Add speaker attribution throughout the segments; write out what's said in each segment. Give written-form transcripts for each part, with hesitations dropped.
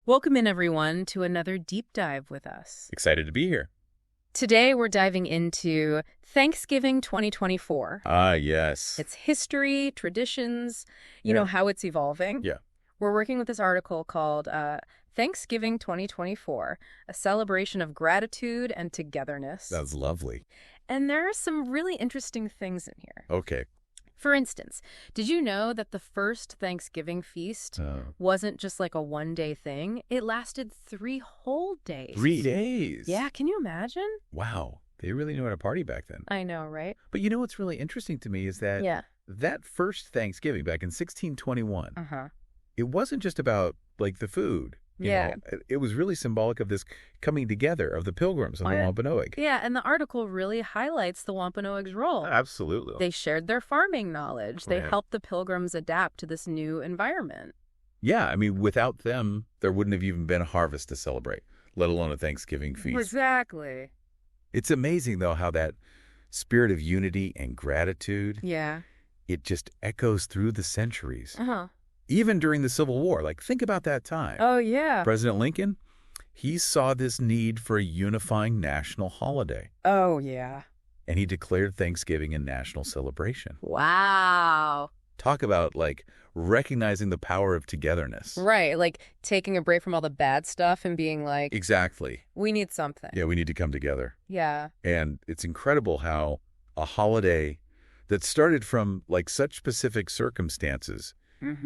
Speaker 1: Welcome in, everyone, to another deep dive with us.
Speaker 2: Excited to be here.
Speaker 1: Today, we're diving into Thanksgiving 2024.
Speaker 2: Ah, yes.
Speaker 1: Its history, traditions, how it's evolving.
Speaker 2: Yeah.
Speaker 1: We're working with this article called Thanksgiving 2024, a celebration of gratitude and togetherness.
Speaker 2: That's lovely.
Speaker 1: And there are some really interesting things in here.
Speaker 2: Okay.
Speaker 1: For instance, did you know that the first Thanksgiving feast wasn't just like a one-day thing? It lasted 3 whole days.
Speaker 2: 3 days?
Speaker 1: Yeah, can you imagine?
Speaker 2: Wow. They really knew how to party back then.
Speaker 1: I know, right?
Speaker 2: But you know what's really interesting to me is that that first Thanksgiving back in 1621, it wasn't just about, like, the food. You know, it was really symbolic of this coming together of the Pilgrims and the Wampanoag.
Speaker 1: Yeah, and the article really highlights the Wampanoag's role.
Speaker 2: Absolutely.
Speaker 1: They shared their farming knowledge. They helped the Pilgrims adapt to this new environment.
Speaker 2: Yeah, I mean, without them, there wouldn't have even been a harvest to celebrate, let alone a Thanksgiving feast.
Speaker 1: Exactly.
Speaker 2: It's amazing, though, how that spirit of unity and gratitude, it just echoes through the centuries. Even during the Civil War. Like, think about that time.
Speaker 1: Oh, yeah.
Speaker 2: President Lincoln, he saw this need for a unifying national holiday.
Speaker 1: Oh, yeah.
Speaker 2: And he declared Thanksgiving a national celebration.
Speaker 1: Wow.
Speaker 2: Talk about, like, recognizing the power of togetherness.
Speaker 1: Right, like taking a break from all the bad stuff and being like...
Speaker 2: Exactly.
Speaker 1: We need something.
Speaker 2: Yeah, we need to come together.
Speaker 1: Yeah.
Speaker 2: And it's incredible how a holiday that started from, like, such specific circumstances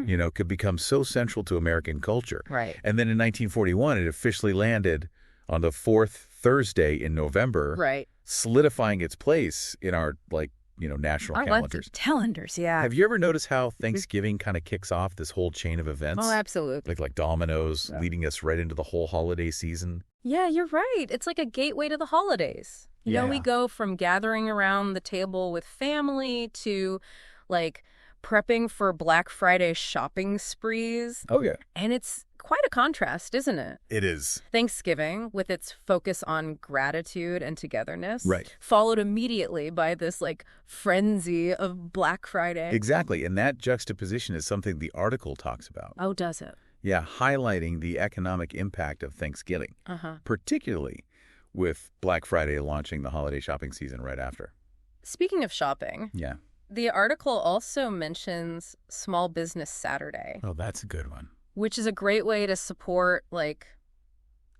Speaker 2: you know, could become so central to American culture.
Speaker 1: Right.
Speaker 2: And then in 1941, it officially landed on the 4th Thursday in November.
Speaker 1: Right.
Speaker 2: Solidifying its place in our, like, you know, national calendars.
Speaker 1: Calendars, yeah.
Speaker 2: Have you ever noticed how Thanksgiving kind of kicks off this whole chain of events?
Speaker 1: Oh, absolutely.
Speaker 2: Like dominoes, leading us right into the whole holiday season.
Speaker 1: Yeah, you're right. It's like a gateway to the holidays. You know, we go from gathering around the table with family to, like, prepping for Black Friday shopping sprees.
Speaker 2: Oh, yeah.
Speaker 1: And it's quite a contrast, isn't it?
Speaker 2: It is.
Speaker 1: Thanksgiving, with its focus on gratitude and togetherness,
Speaker 2: followed
Speaker 1: immediately by this, like, frenzy of Black Friday.
Speaker 2: Exactly. And that juxtaposition is something the article talks about.
Speaker 1: Oh, does it?
Speaker 2: Yeah, highlighting the economic impact of Thanksgiving, particularly with Black Friday launching the holiday shopping season right after.
Speaker 1: Speaking of shopping...
Speaker 2: Yeah.
Speaker 1: The article also mentions Small Business Saturday.
Speaker 2: Oh, that's a good one.
Speaker 1: Which is a great way to support, like,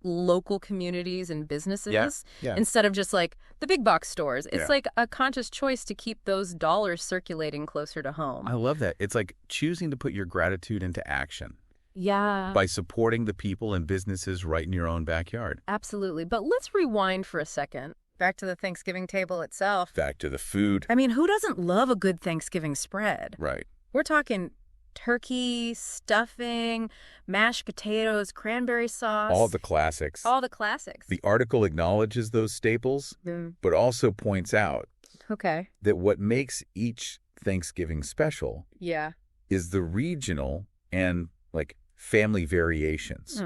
Speaker 1: local communities and businesses instead of just, like, the big box stores. It's like a conscious choice to keep those dollars circulating closer to home.
Speaker 2: I love that. It's like choosing to put your gratitude into action.
Speaker 1: Yeah.
Speaker 2: By supporting the people and businesses right in your own backyard.
Speaker 1: Absolutely. But let's rewind for a second. Back to the Thanksgiving table itself.
Speaker 2: Back to the food.
Speaker 1: I mean, who doesn't love a good Thanksgiving spread?
Speaker 2: Right.
Speaker 1: We're talking turkey, stuffing, mashed potatoes, cranberry sauce.
Speaker 2: All the classics.
Speaker 1: All the classics.
Speaker 2: The article acknowledges those staples, but also points out that what makes each Thanksgiving special is the regional and, like, family variations.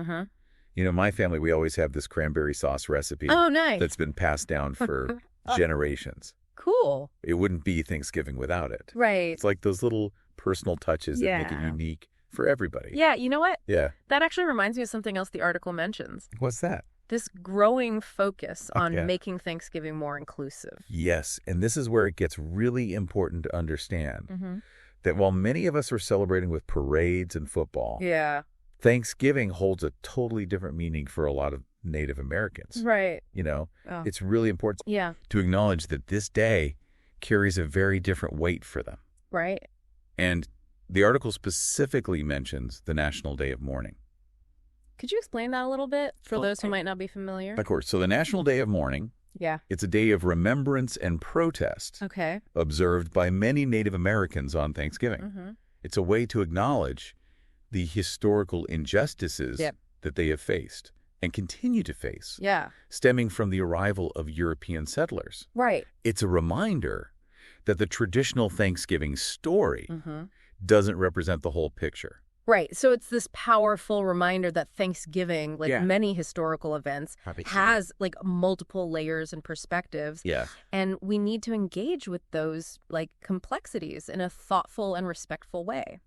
Speaker 2: You know, my family, we always have this cranberry sauce recipe.
Speaker 1: Oh, nice.
Speaker 2: That's been passed down for generations.
Speaker 1: Cool.
Speaker 2: It wouldn't be Thanksgiving without it.
Speaker 1: Right.
Speaker 2: It's like those little personal touches that make it unique for everybody.
Speaker 1: Yeah, you know what?
Speaker 2: Yeah.
Speaker 1: That actually reminds me of something else the article mentions.
Speaker 2: What's that?
Speaker 1: This growing focus on making Thanksgiving more inclusive.
Speaker 2: Yes, and this is where it gets really important to understand that while many of us are celebrating with parades and football, Thanksgiving holds a totally different meaning for a lot of Native Americans.
Speaker 1: Right.
Speaker 2: You know, it's really important to acknowledge that this day carries a very different weight for them.
Speaker 1: Right.
Speaker 2: And the article specifically mentions the National Day of Mourning.
Speaker 1: Could you explain that a little bit for those who might not be familiar?
Speaker 2: Of course. So the National Day of Mourning, it's a day of remembrance and protest observed by many Native Americans on Thanksgiving. It's a way to acknowledge the historical injustices that they have faced and continue to face, stemming from the arrival of European settlers.
Speaker 1: Right.
Speaker 2: It's a reminder that the traditional Thanksgiving story doesn't represent the whole picture.
Speaker 1: Right. So it's this powerful reminder that Thanksgiving, like many historical events, has, like, multiple layers and perspectives.
Speaker 2: Yeah.
Speaker 1: And we need to engage with those, like, complexities in a thoughtful and respectful way.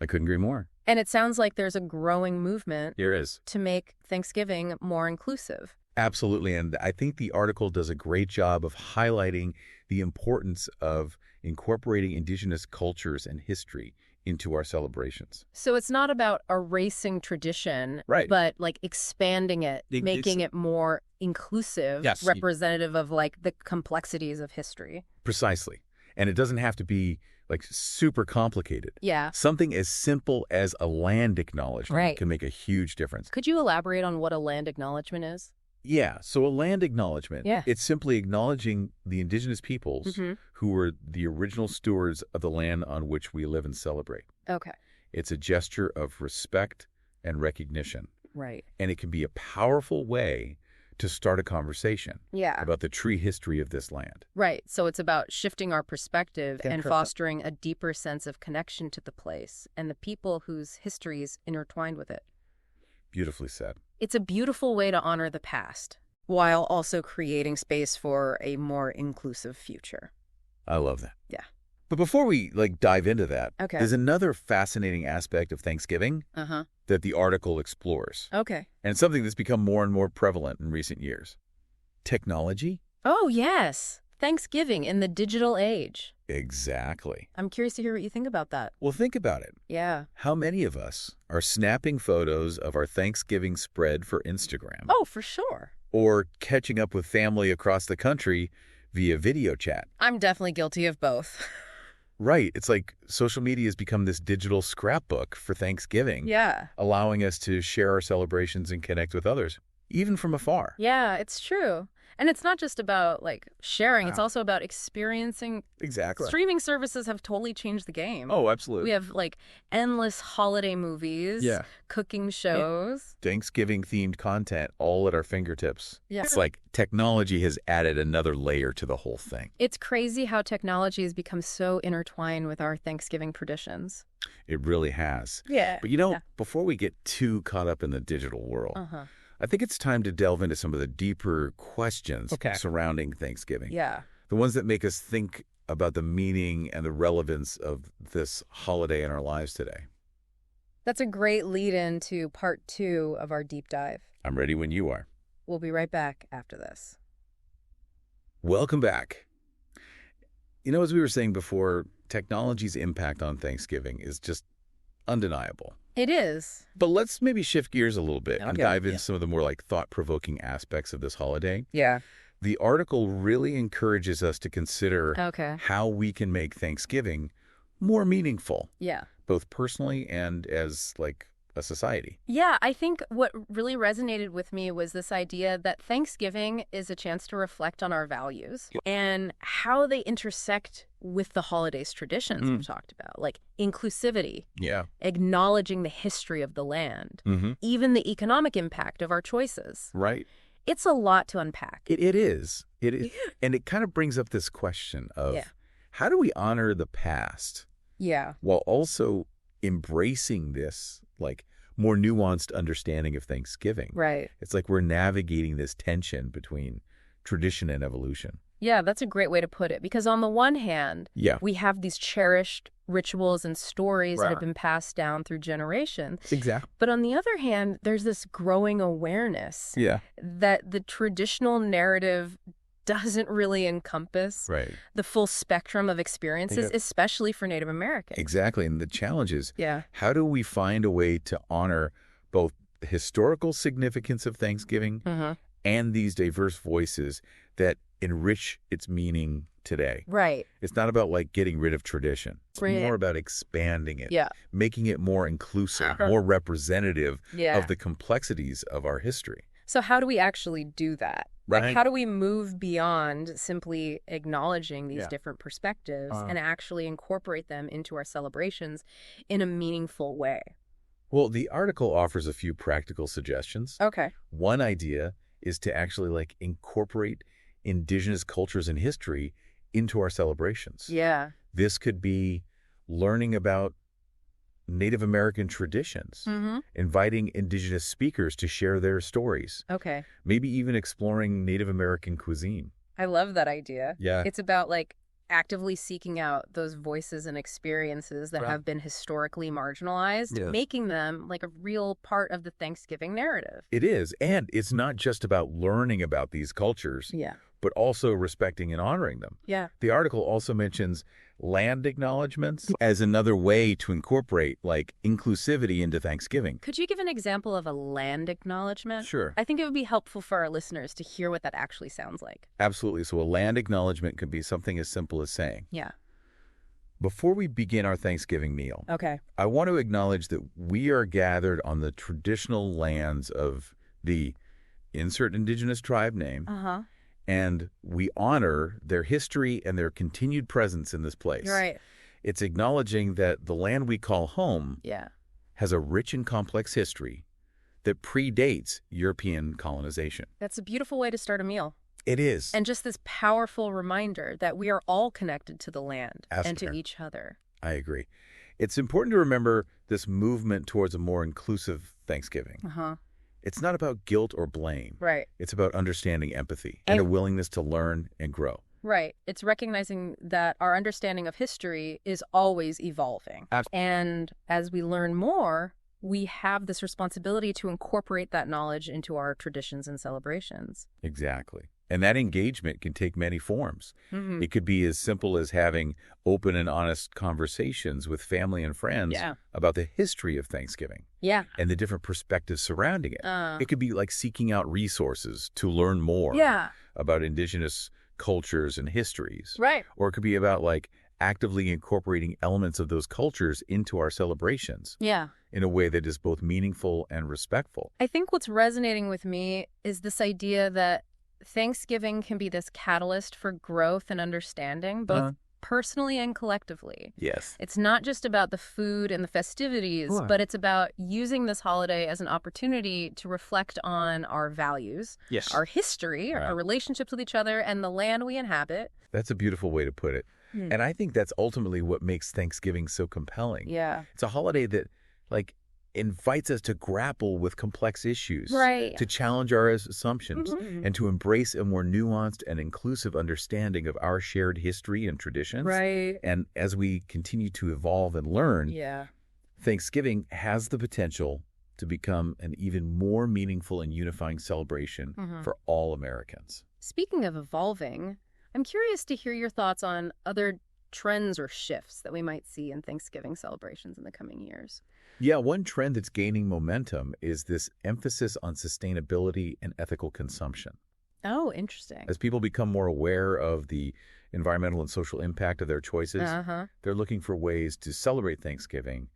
Speaker 2: I couldn't agree more.
Speaker 1: And it sounds like there's a growing movement
Speaker 2: There is.
Speaker 1: to make Thanksgiving more inclusive.
Speaker 2: Absolutely. And I think the article does a great job of highlighting the importance of incorporating indigenous cultures and history into our celebrations.
Speaker 1: So it's not about erasing tradition,
Speaker 2: right,
Speaker 1: but like expanding it, making it more inclusive,
Speaker 2: yes,
Speaker 1: representative of like the complexities of history.
Speaker 2: Precisely. And it doesn't have to be like super complicated.
Speaker 1: Yeah.
Speaker 2: Something as simple as a land acknowledgement can make a huge difference.
Speaker 1: Could you elaborate on what a land acknowledgement is?
Speaker 2: Yeah. So a land acknowledgement, it's simply acknowledging the indigenous peoples who were the original stewards of the land on which we live and celebrate.
Speaker 1: Okay.
Speaker 2: It's a gesture of respect and recognition.
Speaker 1: Right.
Speaker 2: And it can be a powerful way to start a conversation about the true history of this land.
Speaker 1: Right. So it's about shifting our perspective and fostering a deeper sense of connection to the place and the people whose history is intertwined with it.
Speaker 2: Beautifully said.
Speaker 1: It's a beautiful way to honor the past while also creating space for a more inclusive future.
Speaker 2: I love that.
Speaker 1: Yeah.
Speaker 2: But before we dive into that, there's another fascinating aspect of Thanksgiving that the article explores.
Speaker 1: Okay.
Speaker 2: And it's something that's become more and more prevalent in recent years. Technology?
Speaker 1: Oh, yes. Thanksgiving in the digital age.
Speaker 2: Exactly.
Speaker 1: I'm curious to hear what you think about that.
Speaker 2: Well, think about it.
Speaker 1: Yeah.
Speaker 2: How many of us are snapping photos of our Thanksgiving spread for Instagram?
Speaker 1: Oh, for sure.
Speaker 2: Or catching up with family across the country via video chat?
Speaker 1: I'm definitely guilty of both.
Speaker 2: Right. It's like social media has become this digital scrapbook for Thanksgiving.
Speaker 1: Yeah.
Speaker 2: Allowing us to share our celebrations and connect with others, even from afar.
Speaker 1: Yeah, it's true. And it's not just about like sharing, it's also about experiencing.
Speaker 2: Exactly.
Speaker 1: Streaming services have totally changed the game.
Speaker 2: Oh, absolutely.
Speaker 1: We have like endless holiday movies, cooking shows.
Speaker 2: Thanksgiving-themed content all at our fingertips.
Speaker 1: Yeah.
Speaker 2: It's like technology has added another layer to the whole thing.
Speaker 1: It's crazy how technology has become so intertwined with our Thanksgiving traditions.
Speaker 2: It really has.
Speaker 1: Yeah.
Speaker 2: But before we get too caught up in the digital world, I think it's time to delve into some of the deeper questions surrounding Thanksgiving.
Speaker 1: Yeah.
Speaker 2: The ones that make us think about the meaning and the relevance of this holiday in our lives today.
Speaker 1: That's a great lead-in to part 2 of our deep dive.
Speaker 2: I'm ready when you are.
Speaker 1: We'll be right back after this.
Speaker 2: Welcome back. As we were saying before, technology's impact on Thanksgiving is just undeniable.
Speaker 1: It is.
Speaker 2: But let's maybe shift gears a little bit and dive into some of the more thought-provoking aspects of this holiday.
Speaker 1: Yeah.
Speaker 2: The article really encourages us to consider how we can make Thanksgiving more meaningful.
Speaker 1: Yeah.
Speaker 2: Both personally and as a society.
Speaker 1: Yeah, I think what really resonated with me was this idea that Thanksgiving is a chance to reflect on our values and how they intersect with the holidays traditions we've talked about, like inclusivity, acknowledging the history of the land, even the economic impact of our choices.
Speaker 2: Right.
Speaker 1: It's a lot to unpack.
Speaker 2: It is. It is. And it kind of brings up this question of how do we honor the past while also embracing this more nuanced understanding of Thanksgiving.
Speaker 1: Right.
Speaker 2: It's like we're navigating this tension between tradition and evolution.
Speaker 1: Yeah, that's a great way to put it. Because on the one hand, we have these cherished rituals and stories that have been passed down through generations.
Speaker 2: Exactly.
Speaker 1: But on the other hand, there's this growing awareness that the traditional narrative doesn't really encompass the full spectrum of experiences, especially for Native Americans.
Speaker 2: Exactly. And the challenge is, how do we find a way to honor both the historical significance of Thanksgiving and these diverse voices that enrich its meaning today?
Speaker 1: Right.
Speaker 2: It's not about getting rid of tradition. It's more about expanding it, making it more inclusive, more representative of the complexities of our history.
Speaker 1: So how do we actually do that?
Speaker 2: Right.
Speaker 1: How do we move beyond simply acknowledging these different perspectives and actually incorporate them into our celebrations in a meaningful way?
Speaker 2: Well, the article offers a few practical suggestions.
Speaker 1: Okay.
Speaker 2: One idea is to actually incorporate indigenous cultures and history into our celebrations.
Speaker 1: Yeah.
Speaker 2: This could be learning about Native American traditions, inviting indigenous speakers to share their stories.
Speaker 1: Okay.
Speaker 2: Maybe even exploring Native American cuisine.
Speaker 1: I love that idea.
Speaker 2: Yeah.
Speaker 1: It's about actively seeking out those voices and experiences that have been historically marginalized, making them like a real part of the Thanksgiving narrative.
Speaker 2: It is. And it's not just about learning about these cultures, but also respecting and honoring them.
Speaker 1: Yeah.
Speaker 2: The article also mentions land acknowledgments as another way to incorporate like inclusivity into Thanksgiving.
Speaker 1: Could you give an example of a land acknowledgement?
Speaker 2: Sure.
Speaker 1: I think it would be helpful for our listeners to hear what that actually sounds like.
Speaker 2: Absolutely. So a land acknowledgement could be something as simple as saying, before we begin our Thanksgiving meal, I want to acknowledge that we are gathered on the traditional lands of the insert indigenous tribe name, and we honor their history and their continued presence in this place.
Speaker 1: Right.
Speaker 2: It's acknowledging that the land we call home has a rich and complex history that predates European colonization.
Speaker 1: That's a beautiful way to start a meal.
Speaker 2: It is.
Speaker 1: And just this powerful reminder that we are all connected to the land and to each other.
Speaker 2: I agree. It's important to remember this movement towards a more inclusive Thanksgiving. It's not about guilt or blame.
Speaker 1: Right.
Speaker 2: It's about understanding empathy and a willingness to learn and grow.
Speaker 1: Right. It's recognizing that our understanding of history is always evolving. And as we learn more, we have this responsibility to incorporate that knowledge into our traditions and celebrations.
Speaker 2: Exactly. And that engagement can take many forms. It could be as simple as having open and honest conversations with family and friends about the history of Thanksgiving and the different perspectives surrounding it. It could be like seeking out resources to learn more about indigenous cultures and histories.
Speaker 1: Right.
Speaker 2: Or it could be about like actively incorporating elements of those cultures into our celebrations. In a way that is both meaningful and respectful.
Speaker 1: I think what's resonating with me is this idea that Thanksgiving can be this catalyst for growth and understanding, both personally and collectively.
Speaker 2: Yes.
Speaker 1: It's not just about the food and the festivities, but it's about using this holiday as an opportunity to reflect on our values, our history, our relationships with each other, and the land we inhabit.
Speaker 2: That's a beautiful way to put it. And I think that's ultimately what makes Thanksgiving so compelling. It's a holiday that, like, invites us to grapple with complex issues, to challenge our assumptions, and to embrace a more nuanced and inclusive understanding of our shared history and traditions. And as we continue to evolve and learn, Thanksgiving has the potential to become an even more meaningful and unifying celebration for all Americans.
Speaker 1: Speaking of evolving, I'm curious to hear your thoughts on other trends or shifts that we might see in Thanksgiving celebrations in the coming years.
Speaker 2: Yeah, one trend that's gaining momentum is this emphasis on sustainability and ethical consumption.
Speaker 1: Oh, interesting.
Speaker 2: As people become more aware of the environmental and social impact of their choices, they're looking for ways to celebrate Thanksgiving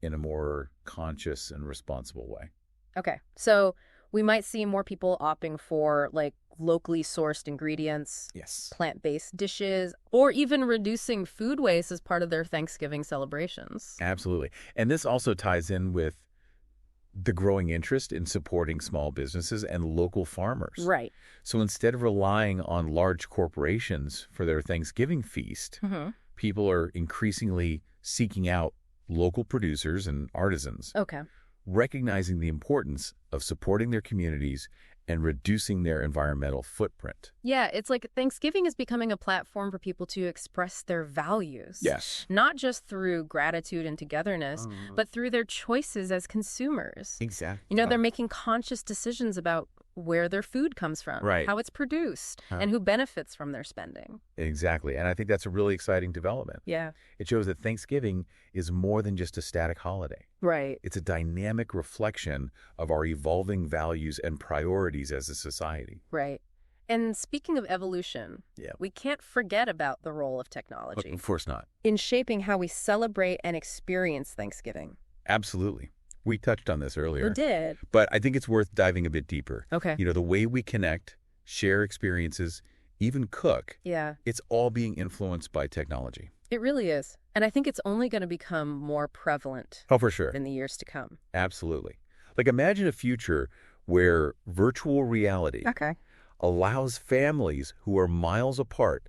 Speaker 2: in a more conscious and responsible way.
Speaker 1: Okay, so we might see more people opting for like locally sourced ingredients, plant-based dishes, or even reducing food waste as part of their Thanksgiving celebrations.
Speaker 2: Absolutely. And this also ties in with the growing interest in supporting small businesses and local farmers.
Speaker 1: Right.
Speaker 2: So instead of relying on large corporations for their Thanksgiving feast, people are increasingly seeking out local producers and artisans. Recognizing the importance of supporting their communities and reducing their environmental footprint.
Speaker 1: Yeah, it's like Thanksgiving is becoming a platform for people to express their values. Not just through gratitude and togetherness, but through their choices as consumers.
Speaker 2: Exactly.
Speaker 1: You know, they're making conscious decisions about where their food comes from, how it's produced, and who benefits from their spending.
Speaker 2: Exactly. And I think that's a really exciting development. It shows that Thanksgiving is more than just a static holiday. It's a dynamic reflection of our evolving values and priorities as a society.
Speaker 1: And speaking of evolution, we can't forget about the role of technology.
Speaker 2: Of course not.
Speaker 1: In shaping how we celebrate and experience Thanksgiving.
Speaker 2: Absolutely. We touched on this earlier.
Speaker 1: We did.
Speaker 2: But I think it's worth diving a bit deeper.
Speaker 1: Okay.
Speaker 2: You know, the way we connect, share experiences, even cook, it's all being influenced by technology.
Speaker 1: It really is. And I think it's only going to become more prevalent.
Speaker 2: Oh, for sure.
Speaker 1: In the years to come.
Speaker 2: Absolutely. Like, imagine a future where virtual reality allows families who are miles apart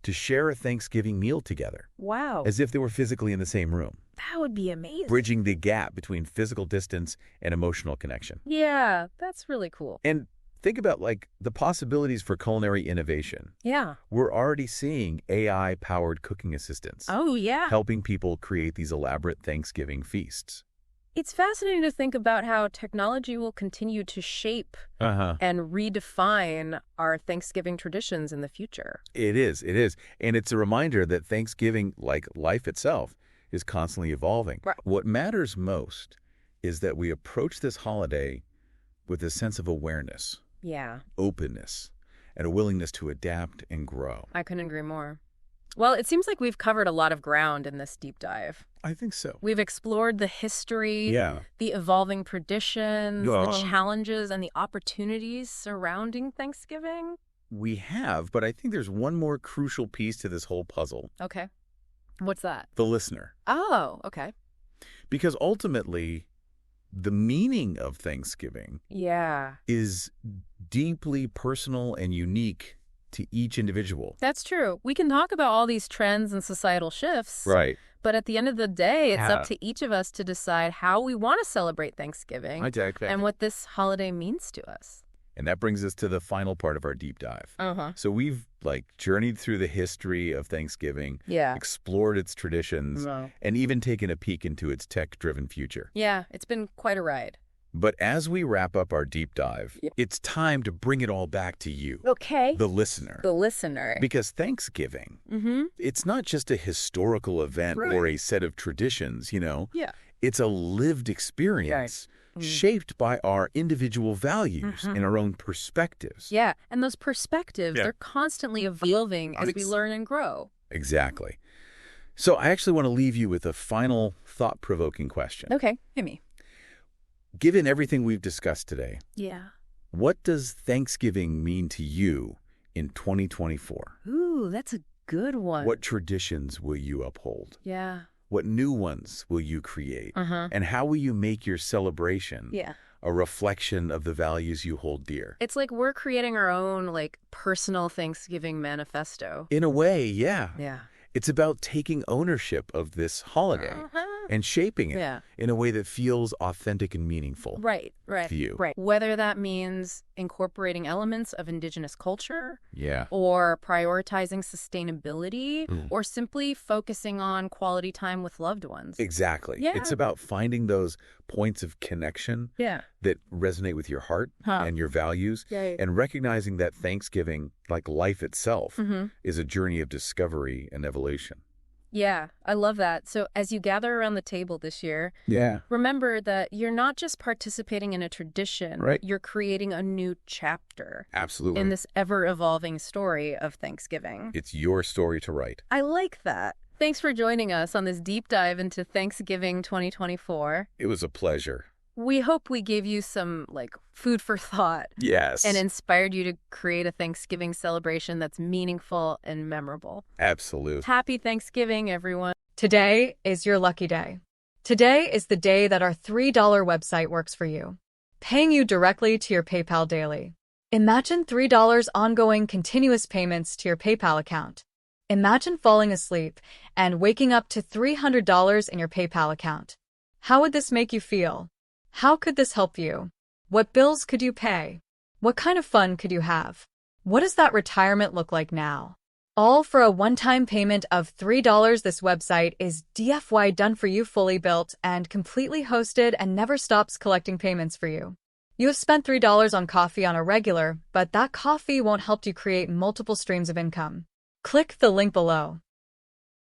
Speaker 2: to share a Thanksgiving meal together.
Speaker 1: Wow.
Speaker 2: As if they were physically in the same room.
Speaker 1: That would be amazing.
Speaker 2: Bridging the gap between physical distance and emotional connection.
Speaker 1: Yeah, that's really cool.
Speaker 2: And think about like the possibilities for culinary innovation.
Speaker 1: Yeah.
Speaker 2: We're already seeing AI-powered cooking assistants.
Speaker 1: Oh, yeah.
Speaker 2: Helping people create these elaborate Thanksgiving feasts.
Speaker 1: It's fascinating to think about how technology will continue to shape and redefine our Thanksgiving traditions in the future.
Speaker 2: It is. And it's a reminder that Thanksgiving, like life itself, is constantly evolving.
Speaker 1: Right.
Speaker 2: What matters most is that we approach this holiday with a sense of awareness, openness, and a willingness to adapt and grow.
Speaker 1: I couldn't agree more. Well, it seems like we've covered a lot of ground in this deep dive.
Speaker 2: I think so.
Speaker 1: We've explored the history, the evolving traditions, the challenges, and the opportunities surrounding Thanksgiving.
Speaker 2: We have, but I think there's one more crucial piece to this whole puzzle.
Speaker 1: Okay. What's that?
Speaker 2: The listener.
Speaker 1: Oh, okay.
Speaker 2: Because ultimately, the meaning of Thanksgiving is deeply personal and unique to each individual.
Speaker 1: That's true. We can talk about all these trends and societal shifts.
Speaker 2: Right.
Speaker 1: But at the end of the day, it's up to each of us to decide how we want to celebrate Thanksgiving and what this holiday means to us.
Speaker 2: And that brings us to the final part of our deep dive. So we've journeyed through the history of Thanksgiving, explored its traditions, and even taken a peek into its tech-driven future.
Speaker 1: Yeah, it's been quite a ride.
Speaker 2: But as we wrap up our deep dive, it's time to bring it all back to you.
Speaker 1: Okay.
Speaker 2: The listener.
Speaker 1: The listener.
Speaker 2: Because Thanksgiving, it's not just a historical event or a set of traditions, It's a lived experience shaped by our individual values and our own perspectives.
Speaker 1: Yeah, and those perspectives, they're constantly evolving as we learn and grow.
Speaker 2: Exactly. So I actually want to leave you with a final thought-provoking question.
Speaker 1: Okay, hit me.
Speaker 2: Given everything we've discussed today, what does Thanksgiving mean to you in 2024?
Speaker 1: Ooh, that's a good one.
Speaker 2: What traditions will you uphold?
Speaker 1: Yeah.
Speaker 2: What new ones will you create? And how will you make your celebration a reflection of the values you hold dear?
Speaker 1: It's like we're creating our own, personal Thanksgiving manifesto.
Speaker 2: In a way, yeah. It's about taking ownership of this holiday and shaping it in a way that feels authentic and meaningful to you.
Speaker 1: Right. Whether that means incorporating elements of indigenous culture or prioritizing sustainability or simply focusing on quality time with loved ones.
Speaker 2: Exactly. It's about finding those points of connection that resonate with your heart and your values and recognizing that Thanksgiving, like life itself, is a journey of discovery and evolution.
Speaker 1: Yeah, I love that. So as you gather around the table this year, remember that you're not just participating in a tradition, you're creating a new chapter.
Speaker 2: Absolutely.
Speaker 1: In this ever-evolving story of Thanksgiving.
Speaker 2: It's your story to write.
Speaker 1: I like that. Thanks for joining us on this deep dive into Thanksgiving 2024.
Speaker 2: It was a pleasure.
Speaker 1: We hope we gave you some, food for thought.
Speaker 2: Yes.
Speaker 1: And inspired you to create a Thanksgiving celebration that's meaningful and memorable.
Speaker 2: Absolutely.
Speaker 1: Happy Thanksgiving, everyone.
Speaker 3: Today is your lucky day. Today is the day that our $3 website works for you, paying you directly to your PayPal daily. Imagine $3 ongoing continuous payments to your PayPal account. Imagine falling asleep and waking up to $300 in your PayPal account. How would this make you feel? How could this help you? What bills could you pay? What kind of fun could you have? What does that retirement look like now? All for a one-time payment of $3. This website is DFY done for you, fully built and completely hosted, and never stops collecting payments for you. You have spent $3 on coffee on a regular, but that coffee won't help you create multiple streams of income. Click the link below.